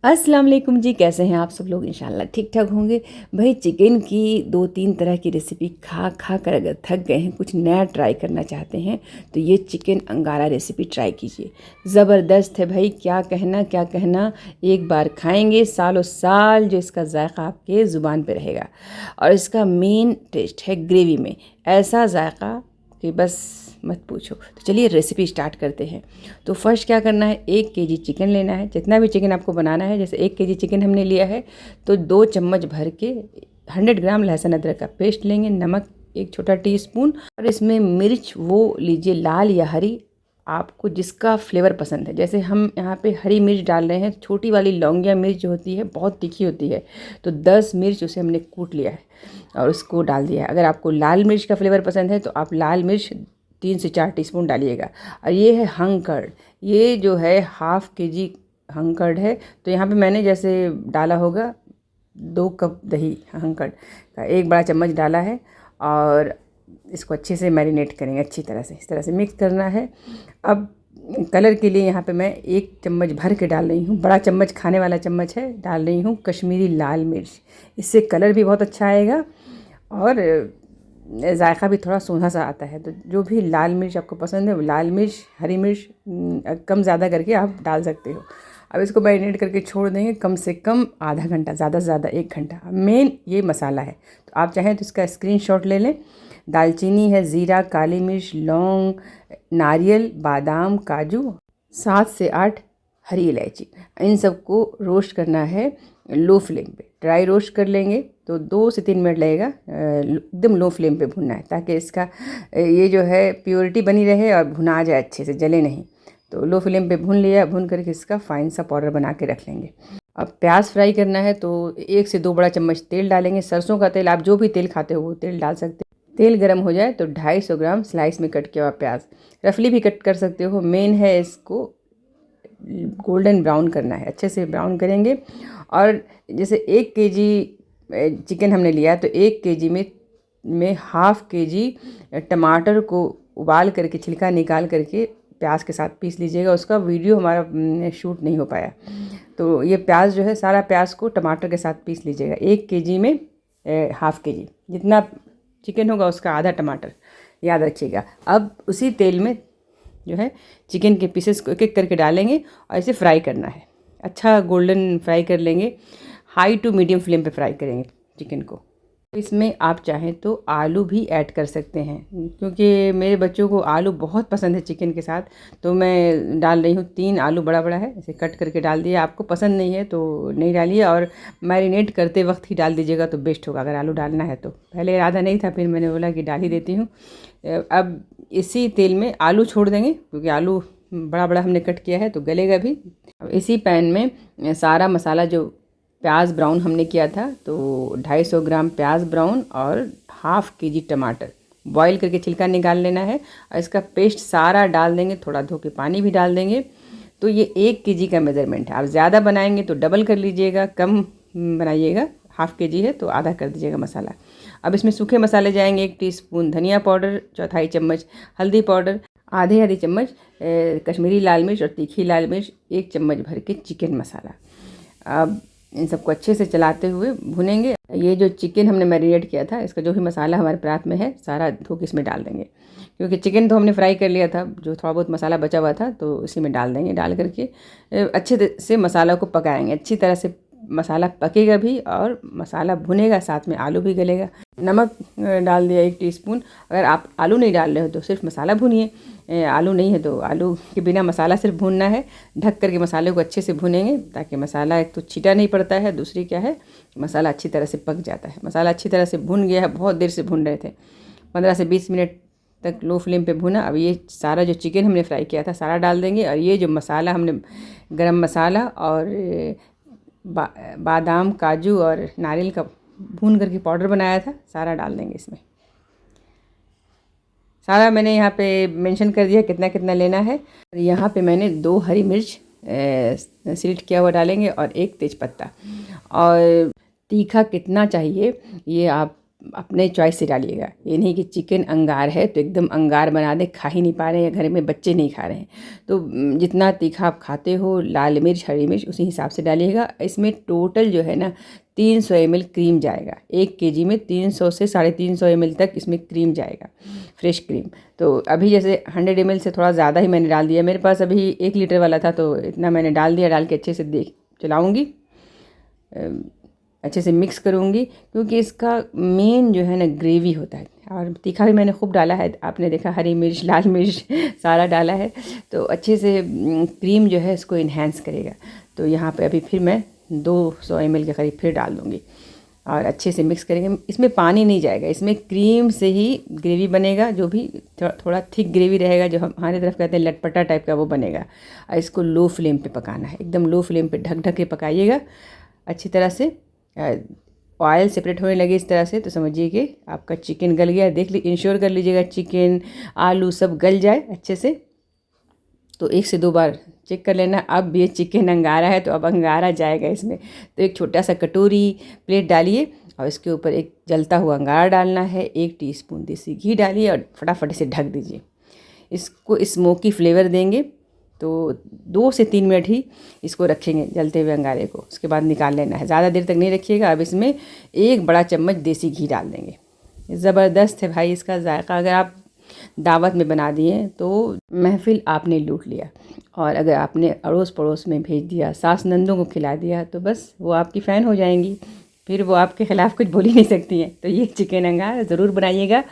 अस्सलाम वालेकुम जी, कैसे हैं आप सब लोग? इंशाल्लाह ठीक ठाक होंगे। भाई चिकन की 2-3 तरह की रेसिपी खा खा कर अगर थक गए हैं, कुछ नया ट्राई करना चाहते हैं तो ये चिकन अंगारा रेसिपी ट्राई कीजिए। ज़बरदस्त है भाई, क्या कहना क्या कहना। एक बार खाएंगे सालों साल जो इसका जायका आपके ज़ुबान पे रहेगा। और इसका मेन टेस्ट है ग्रेवी में, ऐसा जायका कि बस मत पूछो। तो चलिए रेसिपी स्टार्ट करते हैं। तो फर्स्ट क्या करना है, 1 केजी चिकन लेना है। जितना भी चिकन आपको बनाना है, जैसे 1 केजी चिकन हमने लिया है तो 2 चम्मच भर के 100 ग्राम लहसुन अदरक का पेस्ट लेंगे, नमक 1 छोटा टीस्पून, और इसमें मिर्च वो लीजिए लाल या हरी, आपको जिसका फ्लेवर पसंद है। जैसे हम यहाँ पे हरी मिर्च डाल रहे हैं, छोटी वाली लौंगिया मिर्च जो होती है बहुत तीखी होती है, तो 10 मिर्च उसे हमने कूट लिया है और उसको डाल दिया है। अगर आपको लाल मिर्च का फ्लेवर पसंद है तो आप लाल मिर्च 3 से 4 टीस्पून डालिएगा। और ये है हंकर्ड, ये जो है हाफ़ केजी हंकर्ड है। तो यहाँ पे मैंने जैसे डाला होगा 2 कप दही हंकर्ड का 1 बड़ा चम्मच डाला है। और इसको अच्छे से मैरिनेट करेंगे, अच्छी तरह से इस तरह से मिक्स करना है। अब कलर के लिए यहाँ पे मैं 1 चम्मच भर के डाल रही हूँ, बड़ा चम्मच खाने वाला चम्मच है, डाल रही हूँ कश्मीरी लाल मिर्च। इससे कलर भी बहुत अच्छा आएगा और जायका भी थोड़ा सोंधा सा आता है। तो जो भी लाल मिर्च आपको पसंद है, वो लाल मिर्च, हरी मिर्च कम ज़्यादा करके आप डाल सकते हो। अब इसको मैरिनेट करके छोड़ देंगे कम से कम आधा घंटा, ज़्यादा से ज़्यादा 1 घंटा। मेन ये मसाला है, तो आप चाहें तो इसका स्क्रीनशॉट ले लें। दालचीनी है, ज़ीरा, काली मिर्च, लौंग, नारियल, बादाम, काजू, 7 से 8 हरी इलायची, इन सबको रोस्ट करना है लो फ्लेम पे। ड्राई रोस्ट कर लेंगे तो 2 से 3 मिनट लगेगा, एकदम लो फ्लेम पे भुनना है ताकि इसका ये जो है प्योरिटी बनी रहे और भुना जाए अच्छे से, जले नहीं। तो लो फ्लेम पे भून लिया, भून करके इसका फाइन सा पाउडर बना के रख लेंगे। अब प्याज फ्राई करना है तो 1 से 2 बड़ा चम्मच तेल डालेंगे, सरसों का तेल, आप जो भी तेल खाते हो वो तेल डाल सकते हैं। तेल गर्म हो जाए तो 250 ग्राम स्लाइस में कट किया हुआ प्याज, रफली भी कट कर सकते हो। मेन है इसको गोल्डन ब्राउन करना है, अच्छे से ब्राउन करेंगे। और जैसे 1 केजी चिकन हमने लिया तो 1 केजी में हाफ़ केजी टमाटर को उबाल करके छिलका निकाल करके प्याज के साथ पीस लीजिएगा। उसका वीडियो हमारा शूट नहीं हो पाया। तो ये प्याज जो है, सारा प्याज को टमाटर के साथ पीस लीजिएगा। 1 केजी में हाफ़ केजी, जितना चिकन होगा उसका आधा टमाटर, याद रखिएगा। अब उसी तेल में जो है चिकन के पीसेस को एक एक करके डालेंगे और इसे फ्राई करना है, अच्छा गोल्डन फ्राई कर लेंगे। हाई टू मीडियम फ्लेम पे फ्राई करेंगे चिकन को। इसमें आप चाहें तो आलू भी ऐड कर सकते हैं, क्योंकि मेरे बच्चों को आलू बहुत पसंद है चिकन के साथ। तो मैं डाल रही हूँ 3 आलू, बड़ा बड़ा है, इसे कट करके डाल दिया। आपको पसंद नहीं है तो नहीं डालिए, और मैरिनेट करते वक्त ही डाल दीजिएगा तो बेस्ट होगा अगर आलू डालना है तो। पहले इरादा नहीं था, फिर मैंने बोला कि डाल ही देती हूँ। अब इसी तेल में आलू छोड़ देंगे, क्योंकि आलू बड़ा बड़ा हमने कट किया है तो गलेगा भी। अब इसी पैन में सारा मसाला, जो प्याज ब्राउन हमने किया था, तो 250 ग्राम प्याज ब्राउन और हाफ़ केजी टमाटर बॉईल करके छिलका निकाल लेना है, और इसका पेस्ट सारा डाल देंगे। थोड़ा धो के पानी भी डाल देंगे। तो ये 1 केजी का मेज़रमेंट है। आप ज़्यादा बनाएंगे तो डबल कर लीजिएगा, कम बनाइएगा, हाफ़ केजी है तो आधा कर दीजिएगा मसाला। अब इसमें सूखे मसाले जाएंगे, 1 टीस्पून धनिया पाउडर, 1/4 चम्मच हल्दी पाउडर, आधी चम्मच कश्मीरी लाल मिर्च और तीखी लाल मिर्च, 1 चम्मच भर के चिकन मसाला। अब इन सबको अच्छे से चलाते हुए भुनेंगे। ये जो चिकन हमने मैरिनेट किया था, इसका जो भी मसाला हमारे परात में है सारा धो के इसमें डाल देंगे, क्योंकि चिकन तो हमने फ्राई कर लिया था, जो थोड़ा बहुत मसाला बचा हुआ था तो इसी में डाल देंगे। डाल करके अच्छे से मसाला को पकाएंगे, अच्छी तरह से मसाला पकेगा भी और मसाला भुनेगा, साथ में आलू भी गलेगा। नमक डाल दिया 1 टीस्पून। अगर आप आलू नहीं डाल रहे हो तो सिर्फ मसाला भुनिए, आलू नहीं है तो आलू के बिना मसाला सिर्फ भूनना है। ढक करके मसाले को अच्छे से भुनेंगे, ताकि मसाला एक तो छीटा नहीं पड़ता है, दूसरी क्या है मसाला अच्छी तरह से पक जाता है। मसाला अच्छी तरह से भुन गया है, बहुत देर से भून रहे थे, 15 से 20 मिनट तक लो फ्लेम पे भुना। अब ये सारा जो चिकन हमने फ्राई किया था सारा डाल देंगे, और ये जो मसाला हमने गरम मसाला और बादाम, काजू और नारियल का भून करके पाउडर बनाया था सारा डाल देंगे इसमें। सारा मैंने यहाँ पे मेंशन कर दिया कितना कितना लेना है। यहाँ पे मैंने 2 हरी मिर्च सिलेक्ट किया हुआ डालेंगे और 1 तेज़पत्ता। और तीखा कितना चाहिए ये आप अपने चॉइस से डालिएगा। ये नहीं कि चिकन अंगार है तो एकदम अंगार बना दें, खा ही नहीं पा रहे हैं, घर में बच्चे नहीं खा रहे हैं। तो जितना तीखा आप खाते हो, लाल मिर्च हरी मिर्च उसी हिसाब से डालिएगा। इसमें टोटल जो है ना 300 ml क्रीम जाएगा। 1 kg में 300 से 350 ml तक इसमें क्रीम जाएगा, फ्रेश क्रीम। तो अभी जैसे 100 ml से थोड़ा ज़्यादा ही मैंने डाल दिया, मेरे पास अभी 1 लीटर वाला था तो इतना मैंने डाल दिया। डाल के अच्छे से चलाऊँगी, अच्छे से मिक्स करूँगी, क्योंकि इसका मेन जो है ना ग्रेवी होता है। और तीखा भी मैंने खूब डाला है, आपने देखा, हरी मिर्च लाल मिर्च सारा डाला है। तो अच्छे से क्रीम जो है इसको इन्हेंस करेगा। तो यहाँ पे अभी फिर मैं 200 ml के करीब फिर डाल दूँगी और अच्छे से मिक्स करेंगे। इसमें पानी नहीं जाएगा, इसमें क्रीम से ही ग्रेवी बनेगा। जो भी थोड़ा थिक ग्रेवी रहेगा, जो हमारी तरफ कहते हैं लटपटा टाइप का, वो बनेगा। और इसको लो फ्लेम पे पकाना है, एकदम लो फ्लेम पे ढक ढक के पकाइएगा अच्छी तरह से। ऑयल सेपरेट होने लगे इस तरह से तो समझिए कि आपका चिकन गल गया। देख इंश्योर कर लीजिएगा चिकन आलू सब गल जाए अच्छे से। तो 1 से 2 बार चेक कर लेना। अब ये चिकन अंगारा है तो अब अंगारा जाएगा इसमें। तो एक छोटा सा कटोरी प्लेट डालिए और इसके ऊपर एक जलता हुआ अंगारा डालना है। 1 टीस्पून देसी घी डालिए और फटाफट से ढक दीजिए। इसको स्मोकी फ्लेवर देंगे। तो 2 से 3 मिनट ही इसको रखेंगे जलते हुए अंगारे को, उसके बाद निकाल लेना है। ज़्यादा देर तक नहीं रखिएगा। अब इसमें 1 बड़ा चम्मच देसी घी डाल देंगे। ज़बरदस्त है भाई इसका जायका। अगर आप दावत में बना दिए तो महफिल आपने लूट लिया। और अगर आपने अड़ोस पड़ोस में भेज दिया, सास नंदों को खिला दिया, तो बस वो आपकी फ़ैन हो जाएंगी, फिर वो आपके ख़िलाफ़ कुछ बोल ही नहीं सकती हैं। तो ये चिकन अंगार ज़रूर बनाइएगा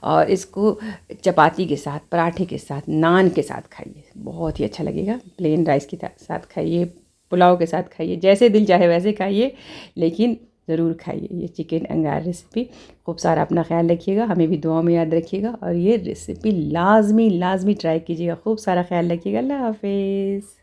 और इसको चपाती के साथ, पराठे के साथ, नान के साथ खाइए, बहुत ही अच्छा लगेगा। प्लेन राइस के साथ खाइए, पुलाव के साथ खाइए, जैसे दिल चाहे वैसे खाइए, लेकिन ज़रूर खाइए ये चिकन अंगार रेसिपी। खूब सारा अपना ख्याल रखिएगा, हमें भी दुआ में याद रखिएगा और ये रेसिपी लाजमी ट्राई कीजिएगा। खूब सारा ख्याल रखिएगा। अल्लाह हाफिज़।